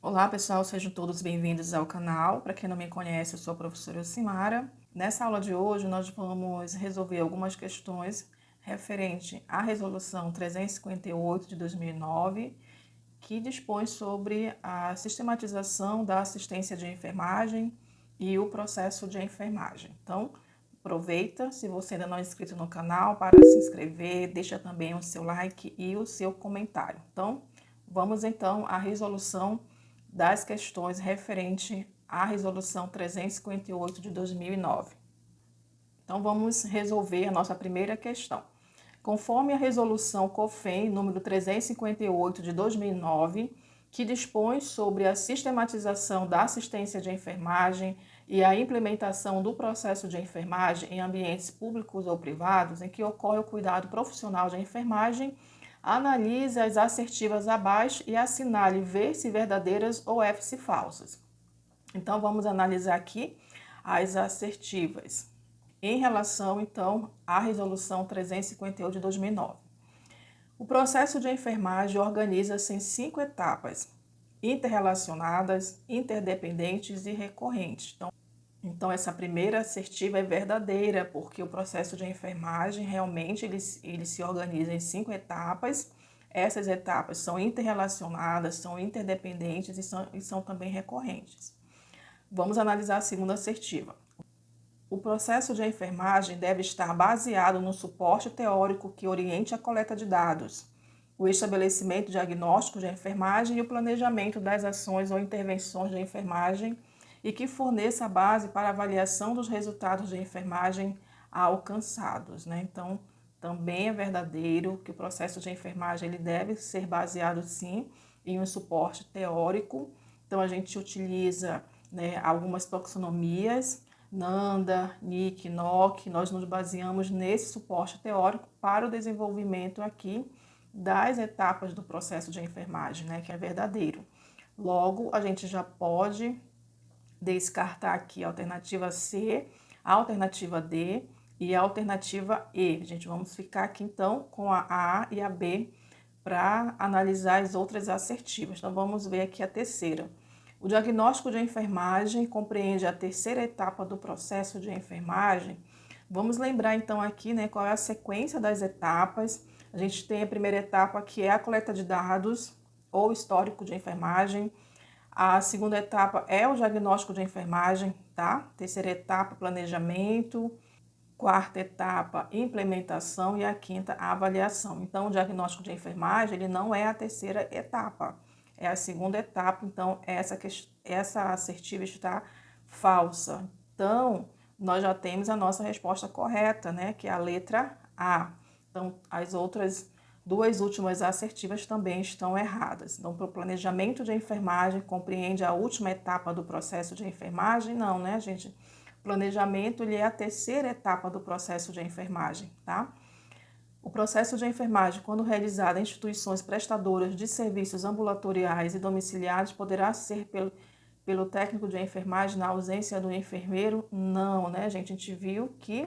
Olá pessoal, sejam todos bem-vindos ao canal. Para quem não me conhece, eu sou a professora Elcimara. Nessa aula de hoje nós vamos resolver algumas questões referente à resolução 358 de 2009, que dispõe sobre a sistematização da assistência de enfermagem e o processo de enfermagem. Então, aproveita, se você ainda não é inscrito no canal, para se inscrever, deixa também o seu like e o seu comentário. Então, vamos então à resolução das questões referente à resolução 358 de 2009. Então, vamos resolver a nossa primeira questão. Conforme a resolução COFEN número 358 de 2009, que dispõe sobre a sistematização da assistência de enfermagem e a implementação do processo de enfermagem em ambientes públicos ou privados em que ocorre o cuidado profissional de enfermagem, analise as assertivas abaixo e assinale V se verdadeiras ou F se falsas. Então, vamos analisar aqui as assertivas em relação, então, à resolução 358 de 2009. O processo de enfermagem organiza-se em 5 etapas, interrelacionadas, interdependentes e recorrentes. Então, essa primeira assertiva é verdadeira, porque o processo de enfermagem realmente ele se organiza em 5 etapas. Essas etapas são interrelacionadas, são interdependentes e são também recorrentes. Vamos analisar a segunda assertiva. O processo de enfermagem deve estar baseado no suporte teórico que oriente a coleta de dados, o estabelecimento diagnóstico de enfermagem e o planejamento das ações ou intervenções de enfermagem e que forneça a base para a avaliação dos resultados de enfermagem alcançados, né? Então, também é verdadeiro que o processo de enfermagem ele deve ser baseado, sim, em um suporte teórico. Então, a gente utiliza, né, algumas taxonomias, Nanda, Nick, Nock, nós nos baseamos nesse suporte teórico para o desenvolvimento aqui das etapas do processo de enfermagem, né, que é verdadeiro. Logo, a gente já pode descartar aqui a alternativa C, a alternativa D e a alternativa E. Gente, vamos ficar aqui então com a A e a B para analisar as outras assertivas. Então, vamos ver aqui a terceira. O diagnóstico de enfermagem compreende a terceira etapa do processo de enfermagem. Vamos lembrar então aqui, né, qual é a sequência das etapas. A gente tem a primeira etapa, que é a coleta de dados ou histórico de enfermagem. A segunda etapa é o diagnóstico de enfermagem, tá? Terceira etapa, planejamento. Quarta etapa, implementação. E a quinta, a avaliação. Então, o diagnóstico de enfermagem, ele não é a terceira etapa, é a segunda etapa. Então, essa assertiva está falsa. Então, nós já temos a nossa resposta correta, né? Que é a letra A. Então, as outras duas últimas assertivas também estão erradas. Então, para o planejamento de enfermagem, compreende a última etapa do processo de enfermagem? Não, né, gente? Planejamento ele é a terceira etapa do processo de enfermagem, tá? O processo de enfermagem, quando realizado em instituições prestadoras de serviços ambulatoriais e domiciliares, poderá ser pelo técnico de enfermagem na ausência do enfermeiro? Não, né, gente? A gente viu que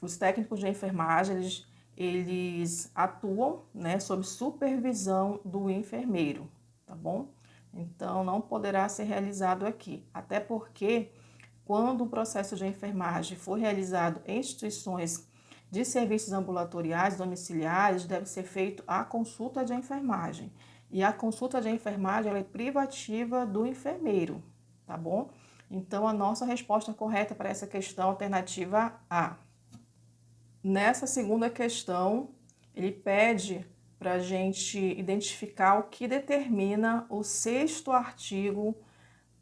os técnicos de enfermagem, eles atuam, né, sob supervisão do enfermeiro, tá bom? Então, não poderá ser realizado aqui, até porque quando o processo de enfermagem for realizado em instituições de serviços ambulatoriais, domiciliares, deve ser feito a consulta de enfermagem. E a consulta de enfermagem ela é privativa do enfermeiro, tá bom? Então, a nossa resposta correta para essa questão, alternativa A. Nessa segunda questão, ele pede para a gente identificar o que determina o sexto artigo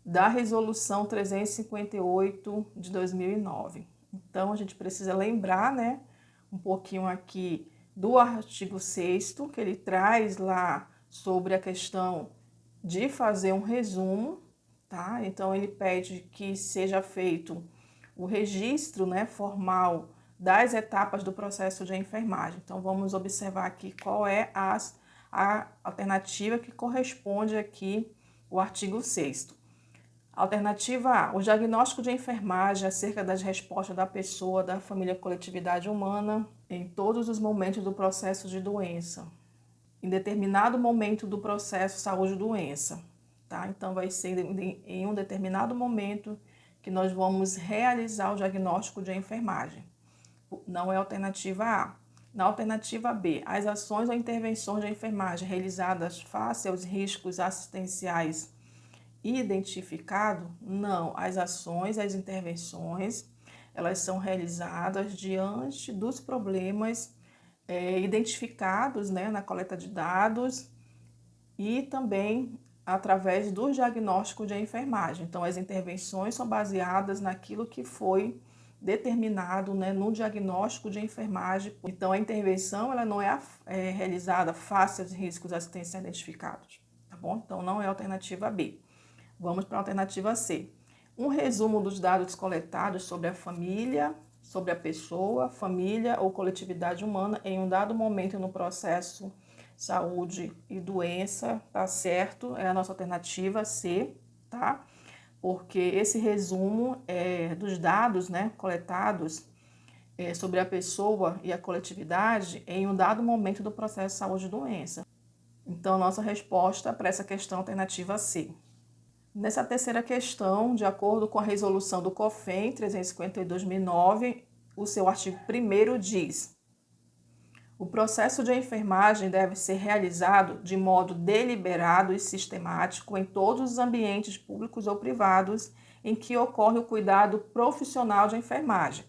da Resolução 358 de 2009. Então, a gente precisa lembrar, né, um pouquinho aqui do artigo 6º, que ele traz lá sobre a questão de fazer um resumo, tá? Então, ele pede que seja feito o registro, né, formal das etapas do processo de enfermagem. Então, vamos observar aqui qual é a alternativa que corresponde aqui o artigo 6º. Alternativa A, o diagnóstico de enfermagem acerca das respostas da pessoa, da família, coletividade humana em todos os momentos do processo de doença. em determinado momento do processo saúde-doença, tá? Então, vai ser em um determinado momento que nós vamos realizar o diagnóstico de enfermagem. Não é a alternativa A. Na alternativa B, as ações ou intervenções de enfermagem realizadas face aos riscos assistenciais identificados? Não. As ações, as intervenções, elas são realizadas diante dos problemas identificados, né, na coleta de dados e também através do diagnóstico de enfermagem. Então, as intervenções são baseadas naquilo que foi determinado, né, no diagnóstico de enfermagem. Então, a intervenção ela não é realizada face aos riscos assistenciais identificados, tá bom? Então, não é a alternativa B. Vamos para a alternativa C. Um resumo dos dados coletados sobre a família, sobre a pessoa, família ou coletividade humana em um dado momento no processo saúde e doença, tá certo? É a nossa alternativa C, tá? Porque esse resumo dos dados, né, coletados sobre a pessoa e a coletividade em um dado momento do processo saúde e doença. Então, nossa resposta para essa questão alternativa C. Nessa terceira questão, de acordo com a resolução do COFEN 350/2009, o seu artigo 1º diz: o processo de enfermagem deve ser realizado de modo deliberado e sistemático em todos os ambientes públicos ou privados em que ocorre o cuidado profissional de enfermagem.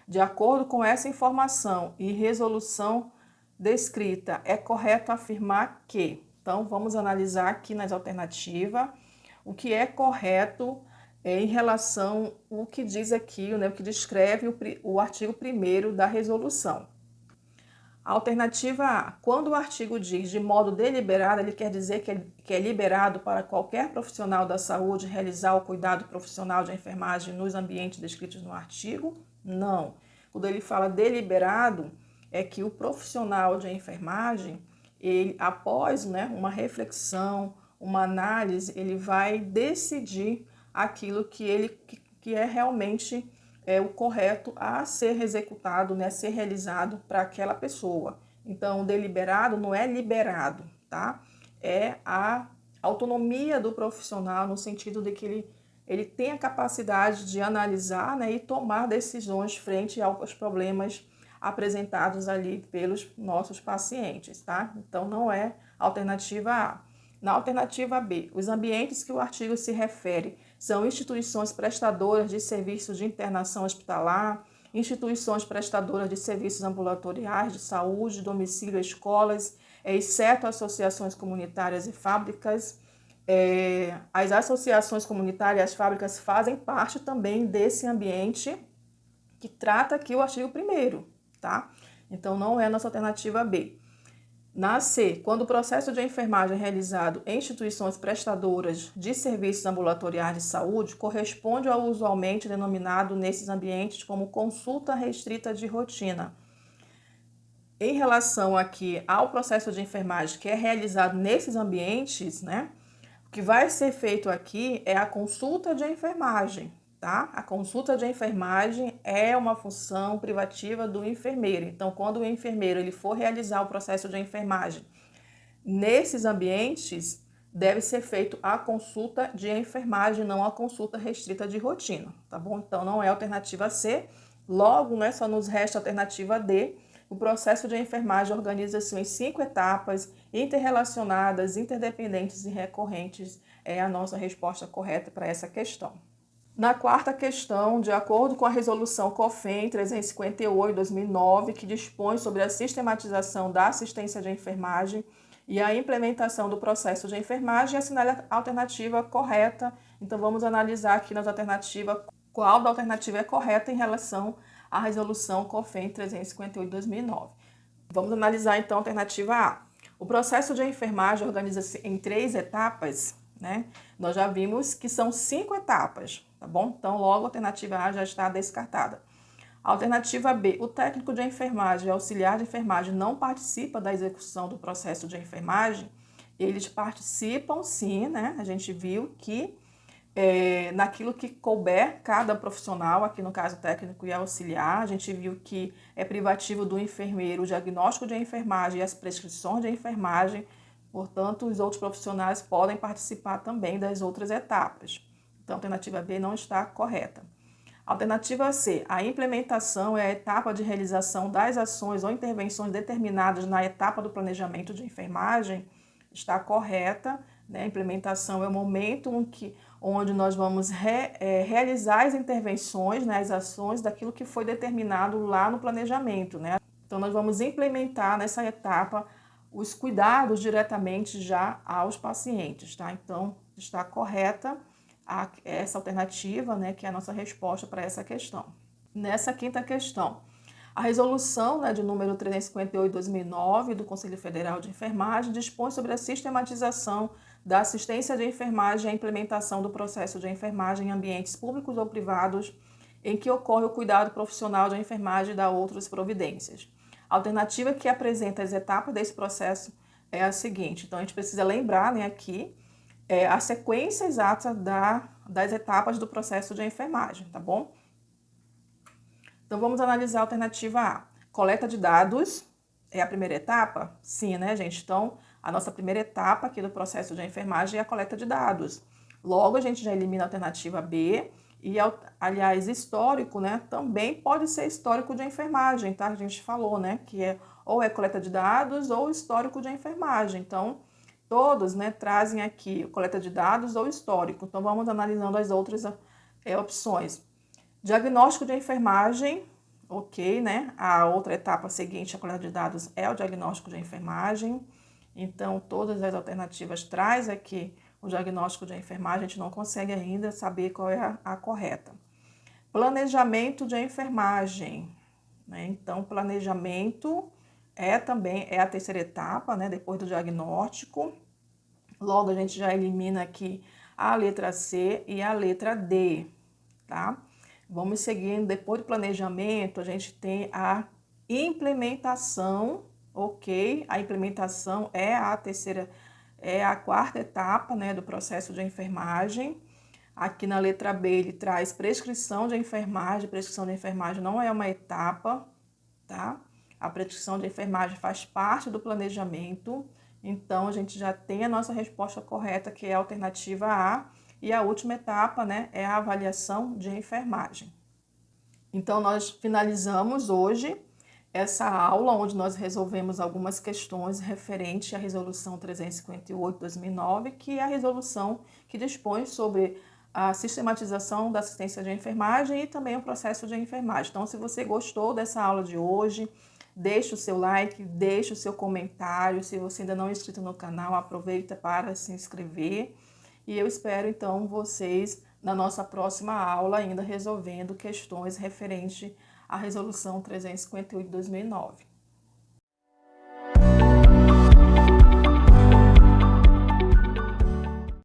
De acordo com essa informação e resolução descrita, é correto afirmar que... Então, vamos analisar aqui nas alternativas o que é correto em relação ao que diz aqui, né, o que descreve o artigo 1º da resolução. A alternativa A, quando o artigo diz de modo deliberado, ele quer dizer que é liberado para qualquer profissional da saúde realizar o cuidado profissional de enfermagem nos ambientes descritos no artigo? Não. Quando ele fala deliberado, é que o profissional de enfermagem, ele, após, né, uma reflexão, uma análise, ele vai decidir aquilo que é realmente o correto a ser executado, né, a ser realizado para aquela pessoa. Então, deliberado não é liberado, tá? É a autonomia do profissional no sentido de que ele tem a capacidade de analisar, né, e tomar decisões frente aos problemas apresentados ali pelos nossos pacientes, tá? Então, não é alternativa A. Na alternativa B, os ambientes que o artigo se refere são instituições prestadoras de serviços de internação hospitalar, instituições prestadoras de serviços ambulatoriais de saúde, domicílio, escolas, exceto associações comunitárias e fábricas. As associações comunitárias e as fábricas fazem parte também desse ambiente que trata aqui o artigo 1º, tá? Então, não é a nossa alternativa B. Na C, quando o processo de enfermagem é realizado em instituições prestadoras de serviços ambulatoriais de saúde, corresponde ao usualmente denominado nesses ambientes como consulta restrita de rotina. Em relação aqui ao processo de enfermagem que é realizado nesses ambientes, né, o que vai ser feito aqui é a consulta de enfermagem. Tá? A consulta de enfermagem é uma função privativa do enfermeiro. Então, quando o enfermeiro ele for realizar o processo de enfermagem nesses ambientes, deve ser feito a consulta de enfermagem, não a consulta restrita de rotina, tá bom? Então, não é a alternativa C. Logo, né, só nos resta a alternativa D. O processo de enfermagem organiza-se em 5 etapas interrelacionadas, interdependentes e recorrentes. É a nossa resposta correta para essa questão. Na quarta questão, de acordo com a resolução COFEN 358/2009, que dispõe sobre a sistematização da assistência de enfermagem e a implementação do processo de enfermagem, assinale a alternativa correta. Então, vamos analisar aqui nas alternativas qual da alternativa é correta em relação à resolução COFEN 358/2009. Vamos analisar, então, a alternativa A. O processo de enfermagem organiza-se em 3 etapas, né? Nós já vimos que são 5 etapas, tá bom? Então, logo a alternativa A já está descartada. Alternativa B, o técnico de enfermagem e auxiliar de enfermagem não participa da execução do processo de enfermagem. Eles participam sim, né? A gente viu que naquilo que couber cada profissional, aqui no caso técnico e auxiliar. A gente viu que é privativo do enfermeiro o diagnóstico de enfermagem e as prescrições de enfermagem, portanto, os outros profissionais podem participar também das outras etapas. Então, a alternativa B não está correta. Alternativa C, a implementação é a etapa de realização das ações ou intervenções determinadas na etapa do planejamento de enfermagem, está correta, né? A implementação é o momento onde nós vamos realizar as intervenções, né, as ações daquilo que foi determinado lá no planejamento, né? Então, nós vamos implementar nessa etapa os cuidados diretamente já aos pacientes, tá? Então, está correta essa alternativa, né, que é a nossa resposta para essa questão. Nessa quinta questão, a resolução, né, de número 358/2009 do Conselho Federal de Enfermagem dispõe sobre a sistematização da assistência de enfermagem e a implementação do processo de enfermagem em ambientes públicos ou privados em que ocorre o cuidado profissional de enfermagem e da outras providências. A alternativa que apresenta as etapas desse processo é a seguinte. Então, a gente precisa lembrar, né, aqui a sequência exata das etapas do processo de enfermagem, tá bom? Então, vamos analisar a alternativa A. Coleta de dados é a primeira etapa? Sim, né, gente? Então, a nossa primeira etapa aqui do processo de enfermagem é a coleta de dados. Logo, a gente já elimina a alternativa B. E, aliás, histórico, né, também pode ser histórico de enfermagem, tá? A gente falou, né, que ou é coleta de dados ou histórico de enfermagem. Então, todos, né, trazem aqui coleta de dados ou histórico. Então, vamos analisando as outras opções. Diagnóstico de enfermagem, ok, né? A outra etapa seguinte, a coleta de dados, é o diagnóstico de enfermagem. Então, todas as alternativas traz aqui o diagnóstico de enfermagem, a gente não consegue ainda saber qual é a correta. Planejamento de enfermagem, né? Então, planejamento também é a terceira etapa, né? Depois do diagnóstico. Logo, a gente já elimina aqui a letra C e a letra D, tá? Vamos seguindo, depois do planejamento, a gente tem a implementação, ok? A implementação é a quarta etapa, né, do processo de enfermagem. Aqui na letra B ele traz prescrição de enfermagem. Prescrição de enfermagem não é uma etapa, tá? A prescrição de enfermagem faz parte do planejamento. Então, a gente já tem a nossa resposta correta, que é a alternativa A. E a última etapa, né, é a avaliação de enfermagem. Então, nós finalizamos hoje essa aula onde nós resolvemos algumas questões referentes à Resolução 358/2009, que é a resolução que dispõe sobre a sistematização da assistência de enfermagem e também o processo de enfermagem. Então, se você gostou dessa aula de hoje, deixe o seu like, deixe o seu comentário. Se você ainda não é inscrito no canal, aproveita para se inscrever. E eu espero, então, vocês na nossa próxima aula, ainda resolvendo questões referentes à Resolução 358/2009.